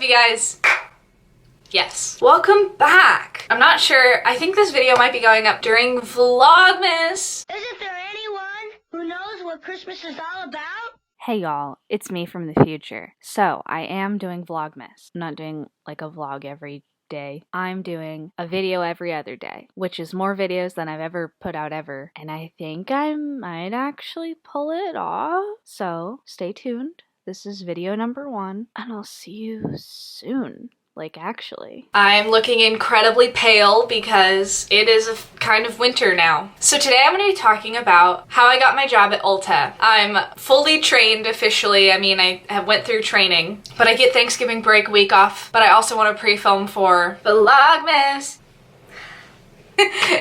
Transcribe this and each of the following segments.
up, you guys? Yes. Welcome back. I'm not sure. I think this video might be going up during Vlogmas. Isn't there anyone who knows what Christmas is all about? Hey y'all, it's me from the future. So, I am doing Vlogmas. I'm not doing like a vlog every day. I'm doing a video every other day, which is more videos than I've ever put out ever. And I think I might actually pull it off. So, stay tuned. This is video number 1, and I'll see you soon. Like, actually. I'm looking incredibly pale because it is a kind of winter now. So today I'm going to be talking about how I got my job at Ulta. I'm fully trained officially. I mean, I went through training, but I get Thanksgiving break week off, but I also want to pre-film for Vlogmas.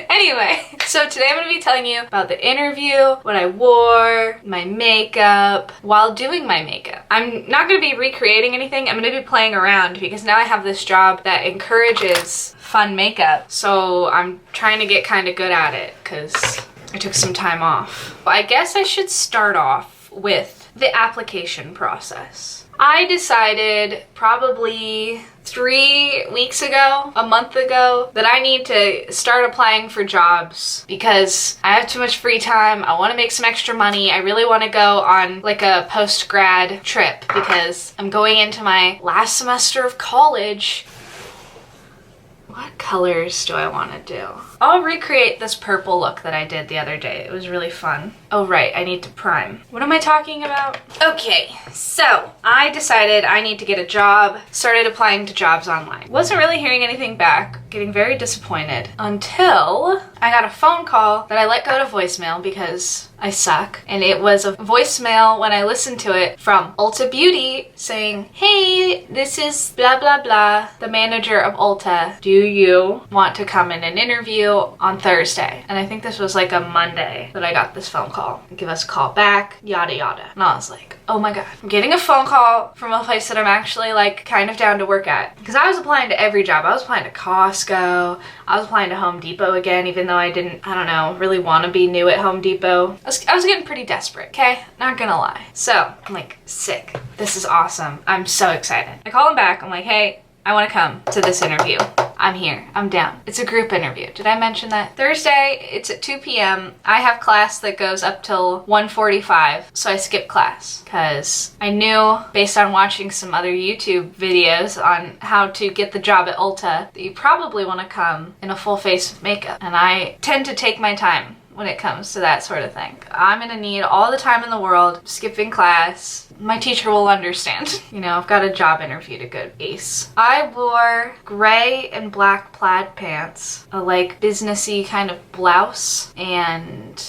Anyway, so today I'm going to be telling you about the interview, what I wore, my makeup, while doing my makeup. I'm not going to be recreating anything. I'm going to be playing around because now I have this job that encourages fun makeup. So I'm trying to get kind of good at it because I took some time off. I guess I should start off with the application process. I decided probably 3 weeks ago, a month ago, that I need to start applying for jobs because I have too much free time. I want to make some extra money. I really want to go on like a post-grad trip because I'm going into my last semester of college. What colors do I want to do? I'll recreate this purple look that I did the other day. It was really fun. Oh right, I need to prime. What am I talking about? Okay, so I decided I need to get a job. Started applying to jobs online. Wasn't really hearing anything back. Getting very disappointed until I got a phone call that I let go to voicemail because I suck. And it was a voicemail when I listened to it from Ulta Beauty saying, "Hey, this is blah blah blah, the manager of Ulta. Do you want to come in an interview on Thursday?" And I think this was like a Monday that I got this phone call. Give us a call back, yada yada. And I was like, oh my god, I'm getting a phone call from a place that I'm actually like kind of down to work at. Because I was applying to every job. I was applying to Costco. I was applying to Home Depot again, even though I didn't, I don't know, really want to be new at Home Depot. I was getting pretty desperate, okay? Not gonna lie. So I'm like, sick. This is awesome. I'm so excited. I call him back. I'm like, hey, I want to come to this interview. I'm here. I'm down. It's a group interview. Did I mention that? Thursday, it's at 2 p.m. I have class that goes up till 1:45, so I skipped class because I knew, based on watching some other YouTube videos on how to get the job at Ulta, that you probably want to come in a full face of makeup. And I tend to take my time when it comes to that sort of thing. I'm gonna need all the time in the world, skipping class. My teacher will understand. You know, I've got a job interview to go ace. I wore gray and black plaid pants, a like businessy kind of blouse, and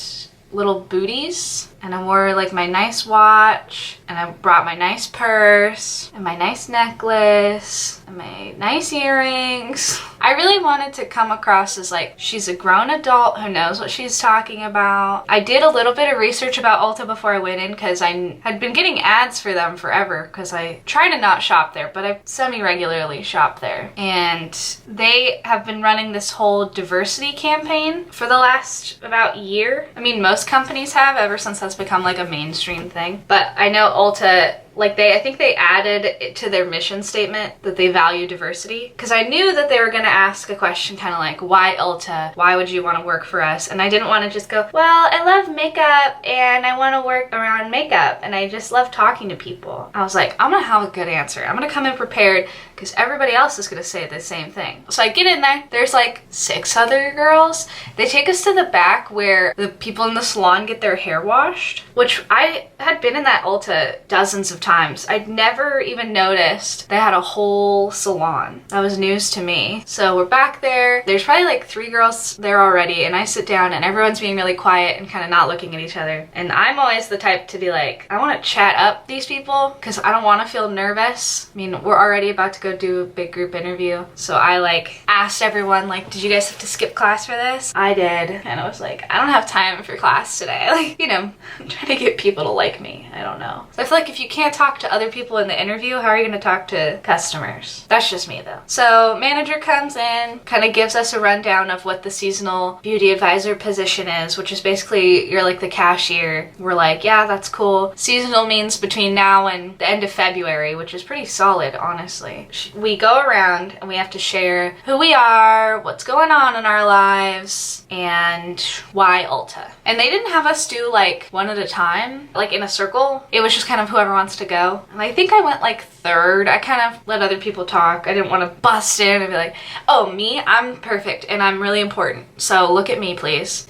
little booties. And I wore like my nice watch, and I brought my nice purse, and my nice necklace, and my nice earrings. I really wanted to come across as like, she's a grown adult who knows what she's talking about. I did a little bit of research about Ulta before I went in because I had been getting ads for them forever because I try to not shop there, but I semi-regularly shop there. And they have been running this whole diversity campaign for the last about year. I mean, most companies have ever since that's become like a mainstream thing. But I know Ulta, like I think they added it to their mission statement that they value diversity. Because I knew that they were going to ask a question kind of like, why Ulta? Why would you want to work for us? And I didn't want to just go, well, I love makeup and I want to work around makeup and I just love talking to people. I was like, I'm going to have a good answer. I'm going to come in prepared because everybody else is going to say the same thing. So I get in there. There's like 6 other girls. They take us to the back where the people in the salon get their hair washed, which I had been in that Ulta dozens of times. I'd never even noticed they had a whole salon. That was news to me. So we're back there. There's probably like 3 girls there already, and I sit down and everyone's being really quiet and kind of not looking at each other. And I'm always the type to be like, I want to chat up these people because I don't want to feel nervous. I mean, we're already about to go do a big group interview. So I like asked everyone, like, did you guys have to skip class for this? I did. And I was like, I don't have time for class today. Like, you know, I'm trying to get people to like me. I don't know. So I feel like if you can't to talk to other people in the interview, how are you going to talk to customers? That's just me though. So manager comes in, kind of gives us a rundown of what the seasonal beauty advisor position is, which is basically you're like the cashier. We're like, yeah, that's cool. Seasonal means between now and the end of February, which is pretty solid, honestly. We go around and we have to share who we are, what's going on in our lives, and why Ulta. And they didn't have us do like one at a time, like in a circle. It was just kind of whoever wants to go. And I think I went like third. I kind of let other people talk. I didn't want to bust in and be like, oh, me, I'm perfect and I'm really important. So look at me, please.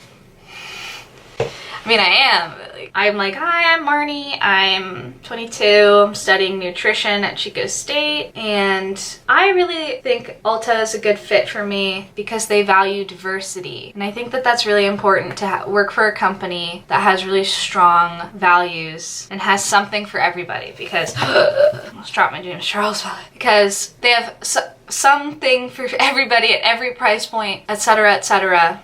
I mean, I am. I'm like, hi, I'm Marnie. I'm 22. I'm studying nutrition at Chico State. And I really think Ulta is a good fit for me because they value diversity. And I think that that's really important to work for a company that has really strong values and has something for everybody because, I almost dropped my James Charles wallet. Because they have something for everybody at every price point, etc., etc.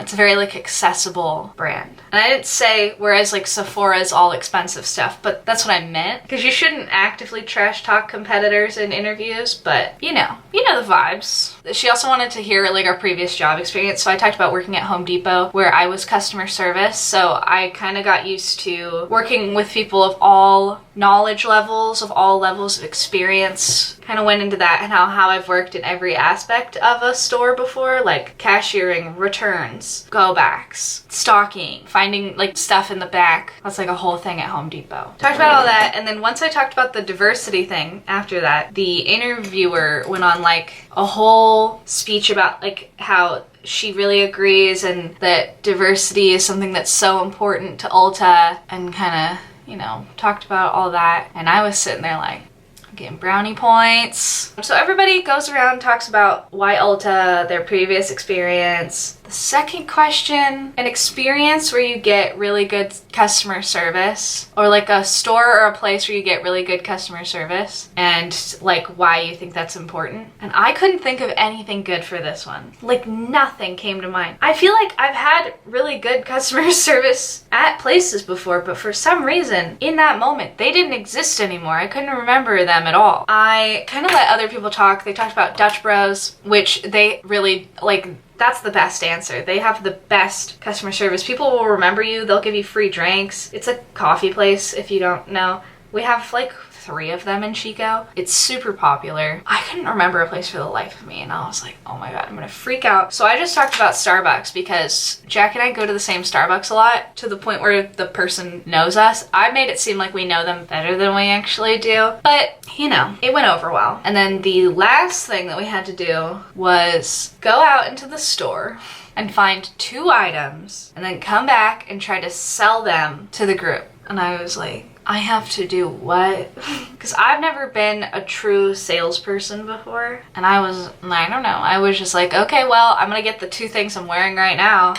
It's a very like accessible brand. And I didn't say whereas like Sephora's all expensive stuff, but that's what I meant, because you shouldn't actively trash talk competitors in interviews, but you know the vibes. She also wanted to hear like our previous job experience, so I talked about working at Home Depot where I was customer service, so I kind of got used to working with people of all knowledge levels, of all levels of experience. Kind of went into that and how I've worked in every aspect of a store before, like cashiering, returns, go backs, stocking, finding like stuff in the back. That's like a whole thing at Home Depot. Talked about all that, and then once I talked about the diversity thing after that, the interviewer went on like a whole speech about like how she really agrees and that diversity is something that's so important to Ulta, and kind of, talked about all that. And I was sitting there like, getting brownie points. So everybody goes around, talks about why Ulta, their previous experience. The second question, an experience where you get really good customer service, or like a store or a place where you get really good customer service, and like why you think that's important. And I couldn't think of anything good for this one. Like nothing came to mind. I feel like I've had really good customer service at places before, but for some reason in that moment they didn't exist anymore. I couldn't remember them at all. I kind of let other people talk. They talked about Dutch Bros, which they really like. That's the best answer. They have the best customer service. People will remember you. They'll give you free drinks. It's a coffee place, if you don't know. We have like 3 of them in Chico. It's super popular. I couldn't remember a place for the life of me, and I was like, oh my god, I'm gonna freak out. So I just talked about Starbucks because Jack and I go to the same Starbucks a lot, to the point where the person knows us. I made it seem like we know them better than we actually do, but it went over well. And then the last thing that we had to do was go out into the store and find 2 items and then come back and try to sell them to the group. And I was like, I have to do what? Because I've never been a true salesperson before. And I don't know. I was just like, okay, well, I'm going to get the 2 things I'm wearing right now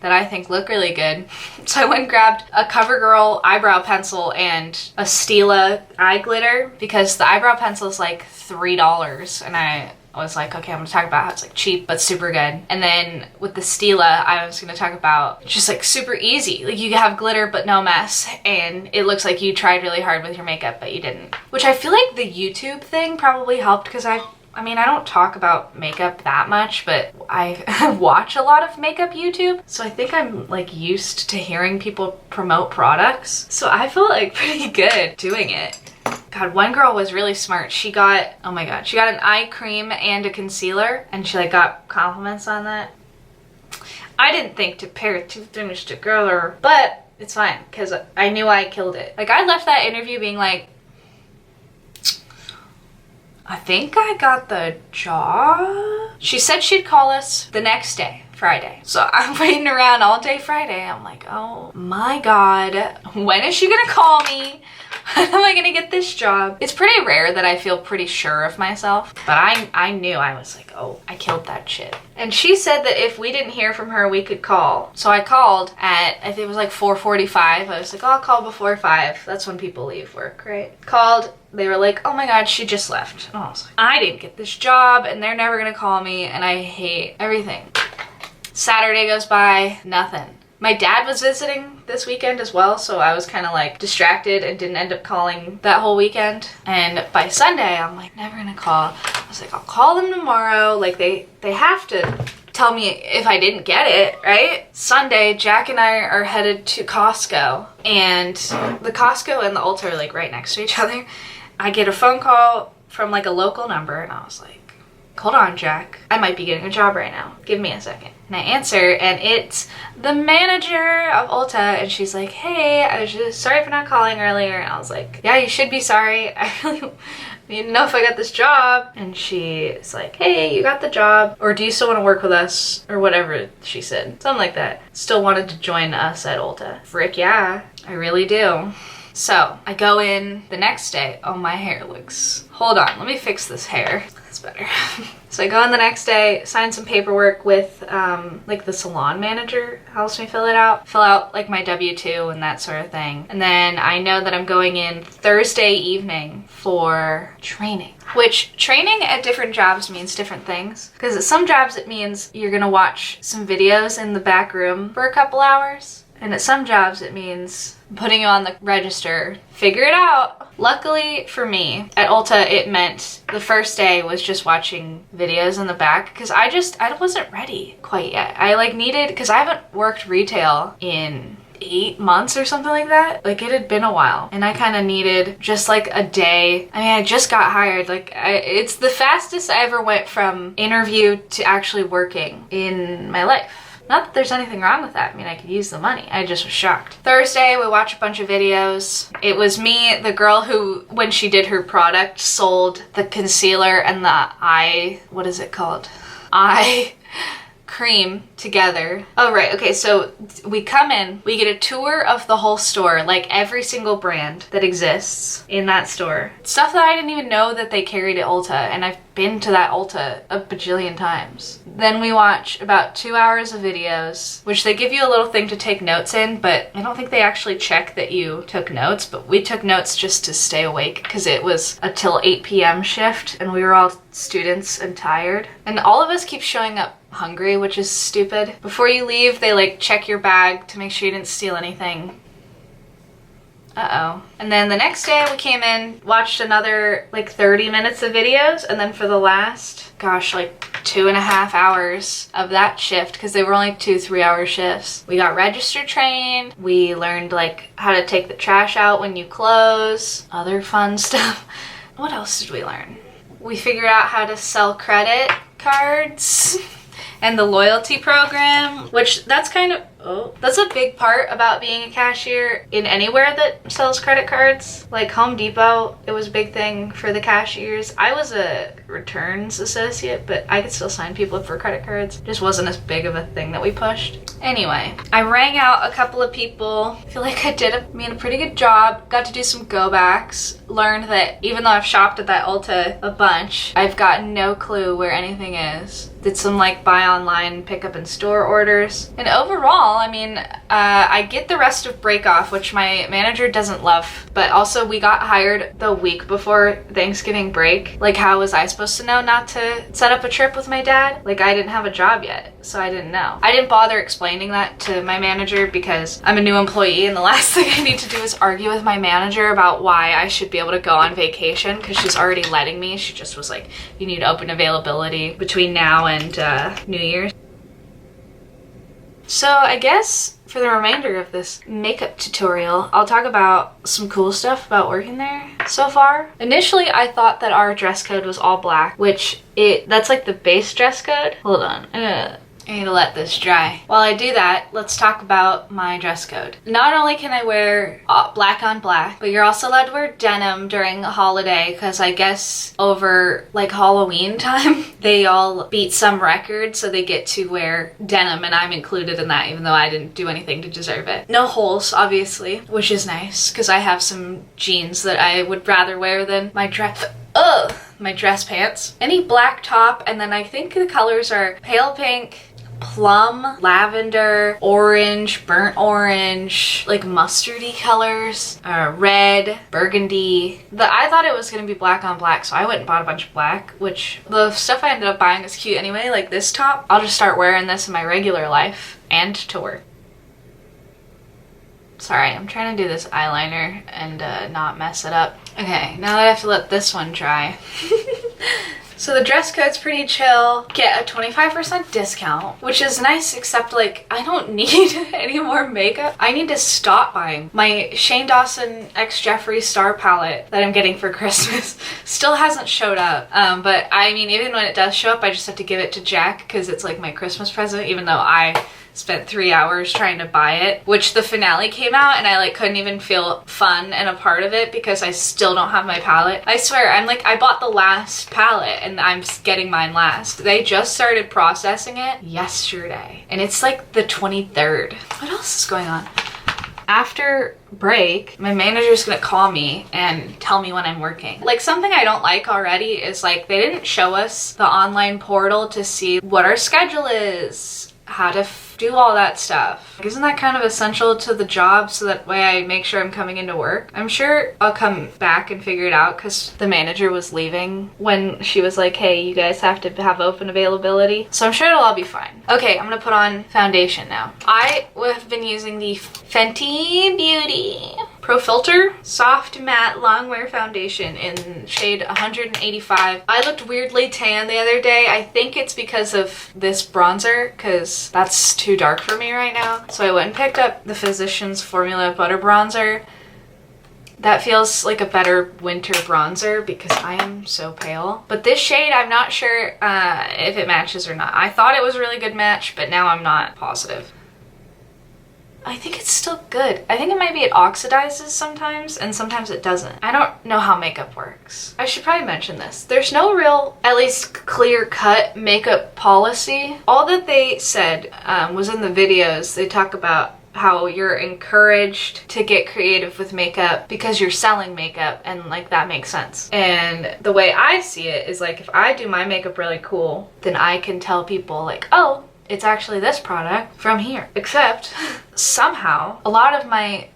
that I think look really good. So I went and grabbed a CoverGirl eyebrow pencil and a Stila eye glitter, because the eyebrow pencil is like $3. And I was like, okay, I'm gonna talk about how it's like cheap but super good. And then with the Stila, I was gonna talk about just like super easy. Like you have glitter but no mess, and it looks like you tried really hard with your makeup but you didn't. Which I feel like the YouTube thing probably helped, because I don't talk about makeup that much, but I watch a lot of makeup YouTube. So I think I'm like used to hearing people promote products. So I feel like pretty good doing it. God, one girl was really smart. She got an eye cream and a concealer, and she like got compliments on that. I didn't think to pair 2 things together, but it's fine because I knew I killed it. Like I left that interview being like, I think I got the job. She said she'd call us the next day, Friday. So I'm waiting around all day Friday. I'm like, oh my god, when is she gonna call me? When am I gonna get this job? It's pretty rare that I feel pretty sure of myself, but I knew. I was like, oh, I killed that shit. And she said that if we didn't hear from her, we could call. So I called at, I think it was like 4:45. I was like, oh, I'll call before 5. That's when people leave work, right? Called. They were like, oh my god, she just left. And I was like, I didn't get this job and they're never gonna call me and I hate everything. Saturday goes by, nothing. My dad was visiting this weekend as well, so I was kind of like distracted and didn't end up calling that whole weekend. And by Sunday, I'm like, never gonna call. I was like, I'll call them tomorrow. Like they have to tell me if I didn't get it, right? Sunday, Jack and I are headed to Costco, and the Costco and the Ulta are like right next to each other. I get a phone call from like a local number, and I was like, hold on, Jack. I might be getting a job right now. Give me a second. And I answer, and it's the manager of Ulta, and she's like, hey, I was just sorry for not calling earlier. And I was like, yeah, you should be sorry. I really need to know if I got this job. And she's like, hey, you got the job, or do you still want to work with us? Or whatever she said. Something like that. Still wanted to join us at Ulta. Frick yeah, I really do. So I go in the next day. Oh, my hair looks... Hold on, let me fix this hair. That's better. So I go in the next day, sign some paperwork with like the salon manager helps me fill out like my W-2 and that sort of thing. And then I know that I'm going in Thursday evening for training. Which training at different jobs means different things. Because at some jobs it means you're gonna watch some videos in the back room for a couple hours. And at some jobs it means putting you on the register, figure it out. Luckily for me, at Ulta it meant the first day was just watching videos in the back because I wasn't ready quite yet. I like needed, because I haven't worked retail in 8 months or something like that. Like it had been a while, and I kind of needed just like a day. I mean, I just got hired. Like it's the fastest I ever went from interview to actually working in my life. Not that there's anything wrong with that. I mean, I could use the money. I just was shocked. Thursday, we watched a bunch of videos. It was me, the girl who, when she did her product, sold the concealer and the eye, what is it called? Eye cream together. Oh, right. Okay, so we come in, we get a tour of the whole store, like every single brand that exists in that store. Stuff that I didn't even know that they carried at Ulta, and I've been to that Ulta a bajillion times. Then we watch about 2 hours of videos, which they give you a little thing to take notes in, but I don't think they actually check that you took notes, but we took notes just to stay awake because it was a till 8 p.m. shift, and we were all students and tired. And all of us keep showing up hungry, which is stupid. Before you leave, they like check your bag to make sure you didn't steal anything. Uh-oh. And then the next day we came in, watched another like 30 minutes of videos, and then for the last, gosh, like 2.5 hours of that shift, because they were only 2 3-hour shifts, we got register trained, we learned like how to take the trash out when you close, other fun stuff. What else did we learn? We figured out how to sell credit cards and the loyalty program, which that's kind of, that's a big part about being a cashier in anywhere that sells credit cards. Like Home Depot, it was a big thing for the cashiers. I was a returns associate, but I could still sign people up for credit cards. Just wasn't as big of a thing that we pushed. Anyway, I rang out a couple of people. I feel like I did a pretty good job. Got to do some go-backs. Learned that even though I've shopped at that Ulta a bunch, I've got no clue where anything is. Did some like buy online, pick up in store orders. And overall, I mean, I get the rest of break off, which my manager doesn't love, but also we got hired the week before Thanksgiving break. Like, how was I supposed to know not to set up a trip with my dad? Like, I didn't have a job yet, so I didn't know. I didn't bother explaining that to my manager because I'm a new employee, and the last thing I need to do is argue with my manager about why I should be able to go on vacation, because she's already letting me. She just was like, you need open availability between now and New Year's. So I guess for the remainder of this makeup tutorial, I'll talk about some cool stuff about working there so far. Initially, I thought that our dress code was all black, which that's like the base dress code. Hold on. I need to let this dry. While I do that, let's talk about my dress code. Not only can I wear black on black, but you're also allowed to wear denim during a holiday, because I guess over like Halloween time, they all beat some record, so they get to wear denim, and I'm included in that, even though I didn't do anything to deserve it. No holes, obviously, which is nice, because I have some jeans that I would rather wear than my dress. My dress pants. Any black top, and then I think the colors are pale pink, plum, lavender, orange, burnt orange, like mustardy colors, red, burgundy. I thought it was gonna be black on black, so I went and bought a bunch of black, which the stuff I ended up buying is cute anyway, like this top. I'll just start wearing this in my regular life and to work. Sorry, I'm trying to do this eyeliner and not mess it up. Okay, now that I have to let this one dry. So the dress code's pretty chill. Get a 25% discount, which is nice, except like I don't need any more makeup. I need to stop buying. My Shane Dawson x Jeffree Star palette that I'm getting for Christmas still hasn't showed up. But I mean, even when it does show up, I just have to give it to Jack because it's like my Christmas present, even though I spent 3 hours trying to buy it, which the finale came out and I like couldn't even feel fun and a part of it because I still don't have my palette. I swear, I'm like, I bought the last palette and I'm getting mine last. They just started processing it yesterday and it's like the 23rd. What else is going on? After break, my manager's gonna call me and tell me when I'm working. Like, something I don't like already is like they didn't show us the online portal to see what our schedule is, how to do all that stuff. Isn't that kind of essential to the job so that way I make sure I'm coming into work? I'm sure I'll come back and figure it out because the manager was leaving when she was like, hey, you guys have to have open availability. So I'm sure it'll all be fine. Okay, I'm gonna put on foundation now. I have been using the Fenty Beauty Pro Filter Soft Matte Longwear Foundation in shade 185. I looked weirdly tan the other day. I think it's because of this bronzer because that's too dark for me right now. So I went and picked up the Physicians Formula Butter Bronzer. That feels like a better winter bronzer because I am so pale. But this shade, I'm not sure if it matches or not. I thought it was a really good match, but now I'm not positive. I think it's still good. I think it might be it oxidizes sometimes and sometimes it doesn't. I don't know how makeup works. I should probably mention this. There's no real, at least clear-cut makeup policy. All that they said was in the videos. They talk about how you're encouraged to get creative with makeup because you're selling makeup and like that makes sense. And the way I see it is like if I do my makeup really cool, then I can tell people like, oh, it's actually this product from here. Except somehow a lot of my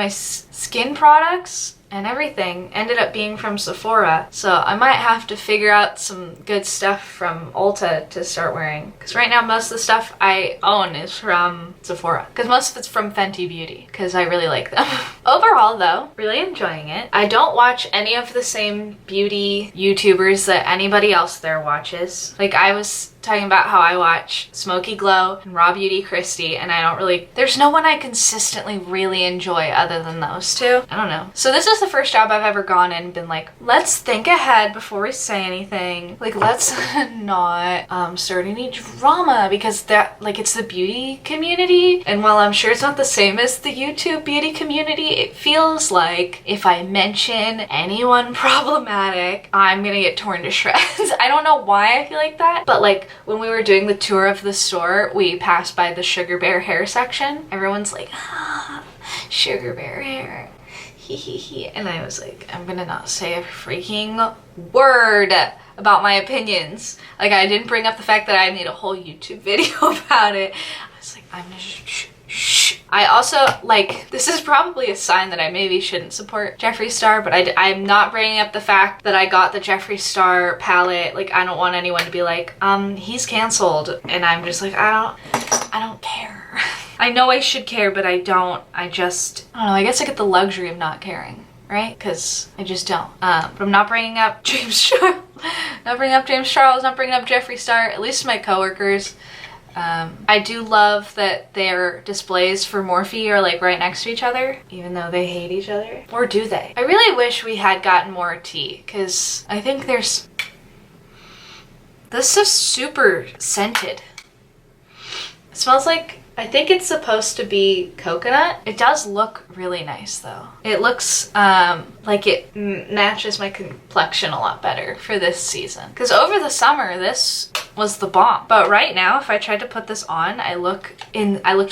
skin products and everything ended up being from Sephora. So I might have to figure out some good stuff from Ulta to start wearing. Because right now most of the stuff I own is from Sephora. Because most of it's from Fenty Beauty. Because I really like them. Overall though, really enjoying it. I don't watch any of the same beauty YouTubers that anybody else there watches. Like I was talking about how I watch Smoky Glow and Raw Beauty Christy, and I don't really, there's no one I consistently really enjoy other than those two. I don't know. So this is the first job I've ever gone in and been like, let's think ahead before we say anything. Like, let's not start any drama because that, like, it's the beauty community. And while I'm sure it's not the same as the YouTube beauty community, it feels like if I mention anyone problematic, I'm gonna get torn to shreds. I don't know why I feel like that, but like, when we were doing the tour of the store, we passed by the Sugar Bear hair section. Everyone's like, ah, Sugar Bear hair. He. And I was like, I'm gonna not say a freaking word about my opinions. Like, I didn't bring up the fact that I made a whole YouTube video about it. I was like, I'm gonna shh. I also, like, this is probably a sign that I maybe shouldn't support Jeffree Star, but I'm not bringing up the fact that I got the Jeffree Star palette. Like, I don't want anyone to be like, he's canceled. And I'm just like, I don't care. I know I should care, but I don't. I don't know, I guess I get the luxury of not caring, right? Because I just don't. But I'm not bringing up James Charles. Not bringing up James Charles, not bringing up Jeffree Star, at least my coworkers. I do love that their displays for Morphe are like right next to each other, even though they hate each other. Or do they? I really wish we had gotten more tea, because I think there's... This is super scented. It smells like... I think it's supposed to be coconut. It does look really nice though. It looks like it matches my complexion a lot better for this season. Because over the summer, this was the bomb. But right now, if I tried to put this on, I looked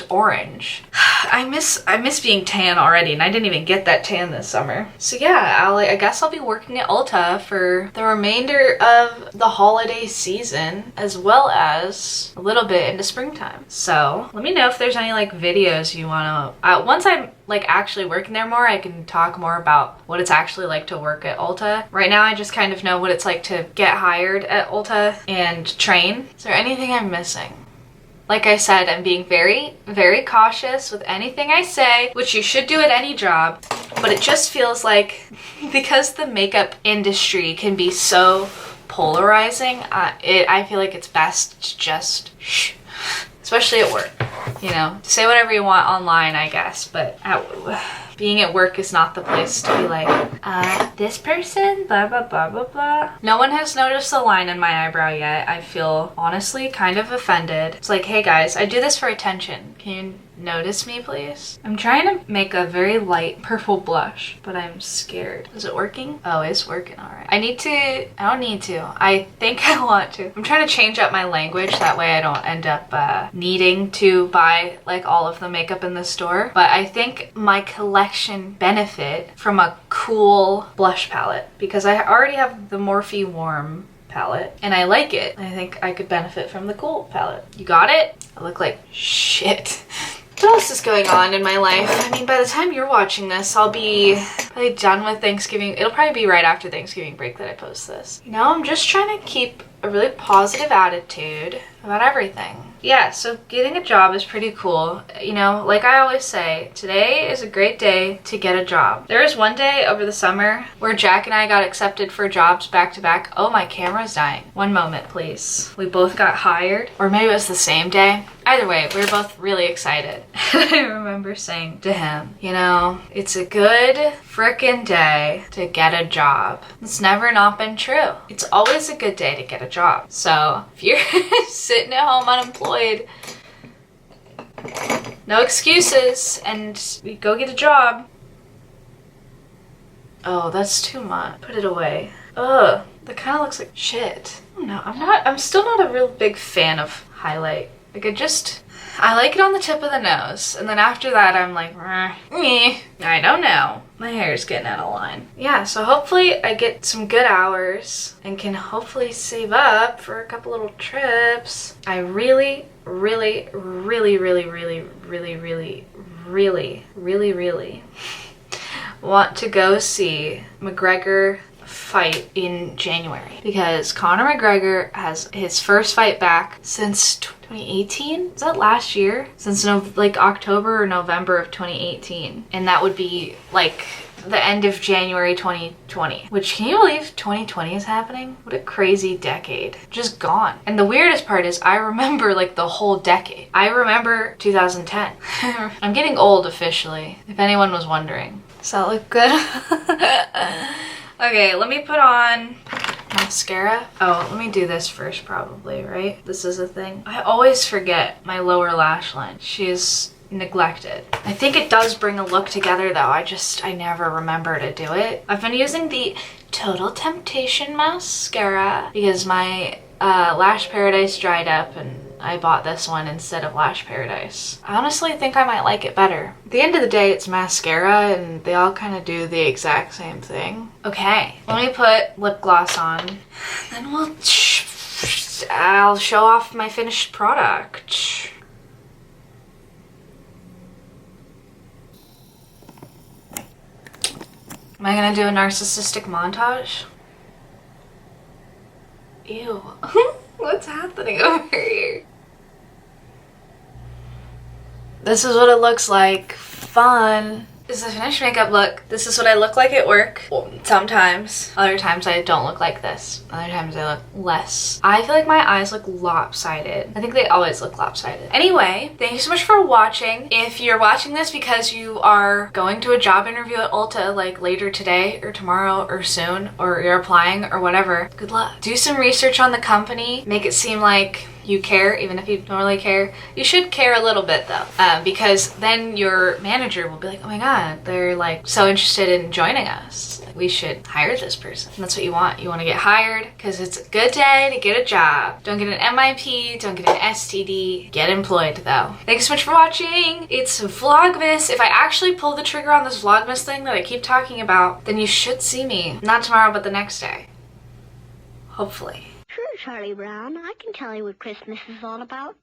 orange. I miss being tan already, and I didn't even get that tan this summer. So yeah, I guess I'll be working at Ulta for the remainder of the holiday season, as well as a little bit into springtime. So let me know if there's any like videos you want to, once I'm like actually working there more, I can talk more about what it's actually like to work at Ulta. Right now I just kind of know what it's like to get hired at Ulta and train. Is there anything I'm missing? Like I said, I'm being very, very cautious with anything I say, which you should do at any job. But it just feels like because the makeup industry can be so polarizing, I feel like it's best to just shh. Especially at work, you know, say whatever you want online, I guess, but being at work is not the place to be like, this person, blah, blah, blah, blah, blah. No one has noticed the line in my eyebrow yet. I feel honestly kind of offended. It's like, hey guys, I do this for attention. Can you notice me, please? I'm trying to make a very light purple blush, but I'm scared. Is it working? Oh, it's working, all right. I don't need to. I think I want to. I'm trying to change up my language. That way I don't end up needing to buy like all of the makeup in the store. But I think my collection benefit from a cool blush palette because I already have the Morphe Warm palette and I like it. I think I could benefit from the cool palette. You got it? I look like shit. What else is going on in my life? I mean, by the time you're watching this, I'll be probably done with Thanksgiving. It'll probably be right after Thanksgiving break that I post this. You know, I'm just trying to keep a really positive attitude about everything. Yeah, so getting a job is pretty cool. You know, like I always say, today is a great day to get a job. There was one day over the summer where Jack and I got accepted for jobs back to back. Oh, my camera's dying. One moment, please. We both got hired, or maybe it was the same day. Either way, we were both really excited. I remember saying to him, you know, it's a good frickin' day to get a job. It's never not been true. It's always a good day to get a job. So if you're sitting at home unemployed, no excuses, and go get a job. Oh, that's too much. Put it away. Ugh, that kind of looks like shit. No, I'm still not a real big fan of highlight. Like I like it on the tip of the nose, and then after that I'm like, I don't know. My hair's getting out of line. Yeah, so hopefully I get some good hours and can hopefully save up for a couple little trips. I really, really, really, really, really, really, really, really, really, really want to go see McGregor fight in January because Conor McGregor has his first fight back since 2018. Is that last year? Since like October or November of 2018, and that would be like the end of January 2020, which, can you believe 2020 is happening? What a crazy decade, just gone. And the weirdest part is I remember like the whole decade. I remember 2010. I'm getting old officially, if anyone was wondering. Does that look good? Okay, let me put on mascara. Oh, let me do this first probably, right? This is a thing. I always forget my lower lash line. She is neglected. I think it does bring a look together though. I never remember to do it. I've been using the Total Temptation mascara because my Lash Paradise dried up and I bought this one instead of Lash Paradise. I honestly think I might like it better. At the end of the day, it's mascara and they all kind of do the exact same thing. Okay, let me put lip gloss on. Then I'll show off my finished product. Am I gonna do a narcissistic montage? Ew. What's happening over here? This is what it looks like. Fun. This is a finished makeup look. This is what I look like at work. Well, sometimes. Other times I don't look like this. Other times I look less. I feel like my eyes look lopsided. I think they always look lopsided. Anyway, thank you so much for watching. If you're watching this because you are going to a job interview at Ulta like later today or tomorrow or soon, or you're applying or whatever, good luck. Do some research on the company. Make it seem like you care, even if you don't really care. You should care a little bit though, because then your manager will be like, oh my god, they're like so interested in joining us. We should hire this person. And that's what you want. You want to get hired because it's a good day to get a job. Don't get an MIP, don't get an STD. Get employed though. Thanks so much for watching. It's Vlogmas. If I actually pull the trigger on this Vlogmas thing that I keep talking about, then you should see me. Not tomorrow, but the next day. Hopefully. Sure, Charlie Brown. I can tell you what Christmas is all about.